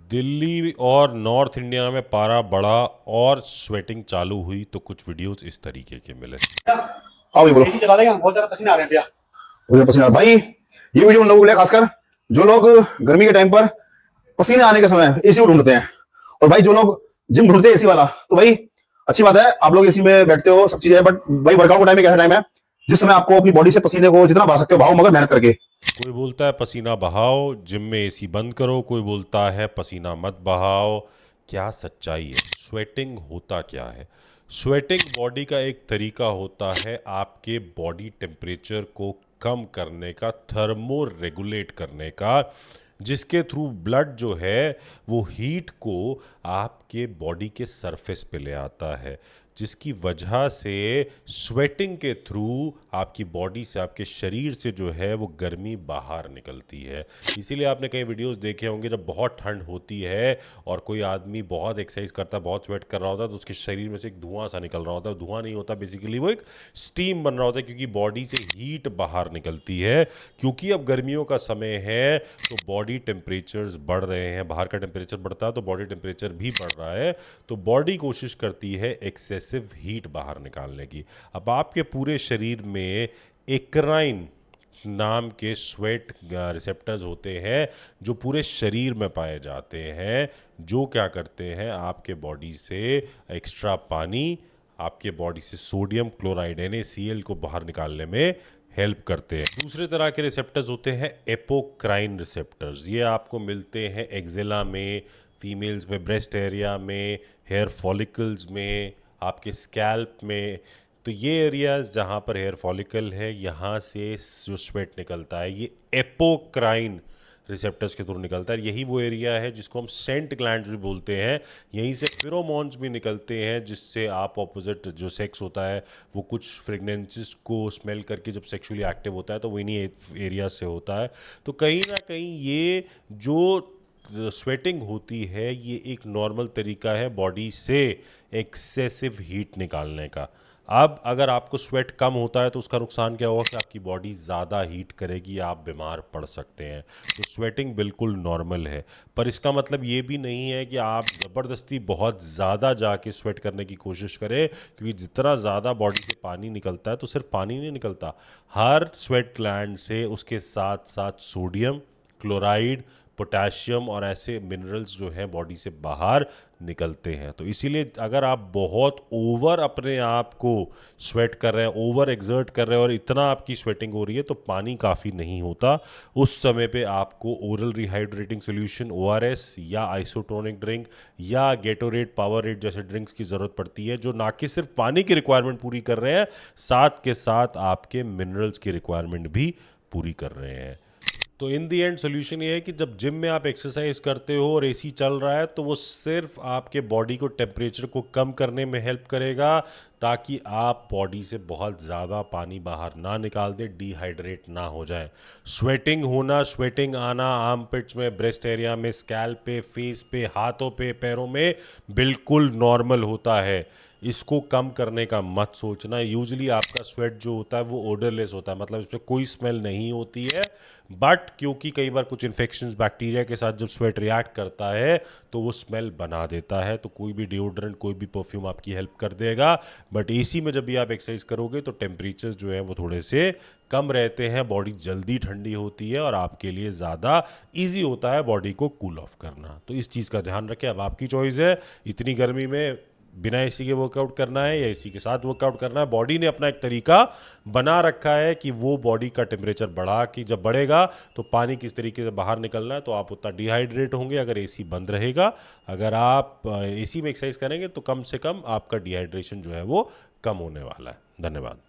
दिल्ली और north India में पारा बढ़ा और स्वेटिंग चालू हुई तो कुछ वीडियोस इस तरीके के मिले। हाँ भाई बोलो। एसी चला देगा, बहुत ज्यादा पसीने आ रहे हैं भैया। मुझे पसीना भाई, ये वीडियो उन लोगों के लिए खासकर जो लोग गर्मी के टाइम पर पसीने आने के समय एसी को ढूंढते हैं। और भाई जो लोग जिम ढूंढते हैं एसी वाला, तो भाई अच्छी बात है, आप लोग एसी में बैठते हो, सब चीजें, बट भाई वर्कआउट का टाइम एक ऐसा टाइम है जिस समय आपको अपनी बॉडी से पसीने को जितना बहा सकते हो बहाओ, मगर मेहनत करके। कोई बोलता है पसीना बहाओ, जिम में एसी बंद करो, कोई बोलता है पसीना मत बहाओ। क्या सच्चाई है? स्वेटिंग होता क्या है? स्वेटिंग बॉडी का एक तरीका होता है आपके बॉडी टेम्परेचर को कम करने का, थर्मो रेगुलेट करने का, जिसके थ्रू ब्लड जो है वो हीट को आपके बॉडी के सरफेस पे ले आता है, जिसकी वजह से स्वेटिंग के थ्रू आपकी बॉडी से, आपके शरीर से जो है वो गर्मी बाहर निकलती है। इसीलिए आपने कई वीडियोस देखे होंगे जब बहुत ठंड होती है और कोई आदमी बहुत एक्सरसाइज करता है, बहुत स्वेट कर रहा होता है, तो उसके शरीर में से एक धुआं सा निकल रहा होता है। धुआं नहीं होता, बेसिकली वो एक स्टीम बन रहा होता है, क्योंकि बॉडी से हीट बाहर निकलती है। क्योंकि अब गर्मियों का समय है तो बॉडी टेम्परेचर्स बढ़ रहे हैं, बाहर का टेम्परेचर बढ़ता है तो बॉडी टेम्परेचर भी बढ़ रहा है, तो बॉडी कोशिश करती है एक्सेसिव हीट बाहर निकालने की। अब आपके पूरे शरीर में एक्राइन नाम के स्वेट रिसेप्टर्स होते हैं जो पूरे शरीर में पाए जाते हैं, जो क्या करते हैं आपके बॉडी से एक्स्ट्रा पानी, आपके बॉडी से सोडियम क्लोराइड NaCl को बाहर निकालने में हेल्प करते हैं। दूसरे तरह के रिसेप्टर्स होते हैं एपोक्राइन रिसेप्टर्स। ये आपको मिलते हैं एक्जिला में, फीमेल्स में ब्रेस्ट एरिया में, हेयर फॉलिकल्स में, आपके स्कैल्प में। तो ये एरियाज जहाँ पर हेयर फॉलिकल है, यहाँ से जो स्वेट निकलता है ये एपोक्राइन रिसेप्टर्स के थ्रू निकलता है। यही वो एरिया है जिसको हम सेंट ग्लैंड्स भी बोलते हैं। यहीं से फेरोमोन्स भी निकलते हैं, जिससे आप ऑपोजिट जो सेक्स होता है वो कुछ फ्रेगनेंसेस को स्मेल करके जब सेक्सुअली एक्टिव होता है तो वो इन्हीं एरिया से होता है। तो कहीं ना कहीं ये जो स्वेटिंग होती है ये एक नॉर्मल तरीका है बॉडी से एक्सेसिव हीट निकालने का। अब अगर आपको स्वेट कम होता है तो उसका नुकसान क्या होगा कि आपकी बॉडी ज़्यादा हीट करेगी, आप बीमार पड़ सकते हैं। तो स्वेटिंग बिल्कुल नॉर्मल है, पर इसका मतलब ये भी नहीं है कि आप ज़बरदस्ती बहुत ज़्यादा जाके स्वेट करने की कोशिश करें, क्योंकि जितना ज़्यादा बॉडी से पानी निकलता है तो सिर्फ पानी नहीं निकलता, हर स्वेट ग्लैंड से उसके साथ साथ सोडियम, क्लोराइड, पोटेशियम और ऐसे मिनरल्स जो हैं बॉडी से बाहर निकलते हैं। तो इसीलिए अगर आप बहुत ओवर अपने आप को स्वेट कर रहे हैं, ओवर एक्सर्ट कर रहे हैं और इतना आपकी स्वेटिंग हो रही है, तो पानी काफ़ी नहीं होता। उस समय पे आपको ओरल रिहाइड्रेटिंग सोल्यूशन ORS या आइसोटोनिक ड्रिंक या गेटोरेड, पावरएड जैसे ड्रिंक्स की ज़रूरत पड़ती है, जो ना कि सिर्फ पानी की रिक्वायरमेंट पूरी कर रहे हैं, साथ के साथ आपके मिनरल्स की रिक्वायरमेंट भी पूरी कर रहे हैं। तो इन दी एंड सोल्यूशन ये है कि जब जिम में आप एक्सरसाइज करते हो और एसी चल रहा है तो वो सिर्फ आपके बॉडी को टेम्परेचर को कम करने में हेल्प करेगा, ताकि आप बॉडी से बहुत ज़्यादा पानी बाहर ना निकाल दे, डिहाइड्रेट ना हो जाए। स्वेटिंग होना, स्वेटिंग आना आर्मपिट्स में, ब्रेस्ट एरिया में, स्कैल्प पे, फेस पे, हाथों पे, पैरों में बिल्कुल नॉर्मल होता है। इसको कम करने का मत सोचना। यूजली आपका स्वेट जो होता है वो ओडरलेस होता है, मतलब इसमें कोई स्मेल नहीं होती है, बट क्योंकि कई बार कुछ इन्फेक्शंस बैक्टीरिया के साथ जब स्वेट रिएक्ट करता है तो वो स्मेल बना देता है। तो कोई भी डिओड्रेंट, कोई भी परफ्यूम आपकी हेल्प कर देगा, बट एसी में जब भी आप एक्सरसाइज करोगे तो टेम्परेचर जो है वो थोड़े से कम रहते हैं, बॉडी जल्दी ठंडी होती है और आपके लिए ज़्यादा ईजी होता है बॉडी को कूल ऑफ करना। तो इस चीज़ का ध्यान रखें। अब आपकी चॉइस है, इतनी गर्मी में बिना एसी के वर्कआउट करना है या एसी के साथ वर्कआउट करना है। बॉडी ने अपना एक तरीका बना रखा है कि वो बॉडी का टेम्परेचर बढ़ा कि जब बढ़ेगा तो पानी किस तरीके से बाहर निकलना है, तो आप उतना डिहाइड्रेट होंगे अगर एसी बंद रहेगा। अगर आप एसी में एक्सरसाइज करेंगे तो कम से कम आपका डिहाइड्रेशन जो है वो कम होने वाला है। धन्यवाद।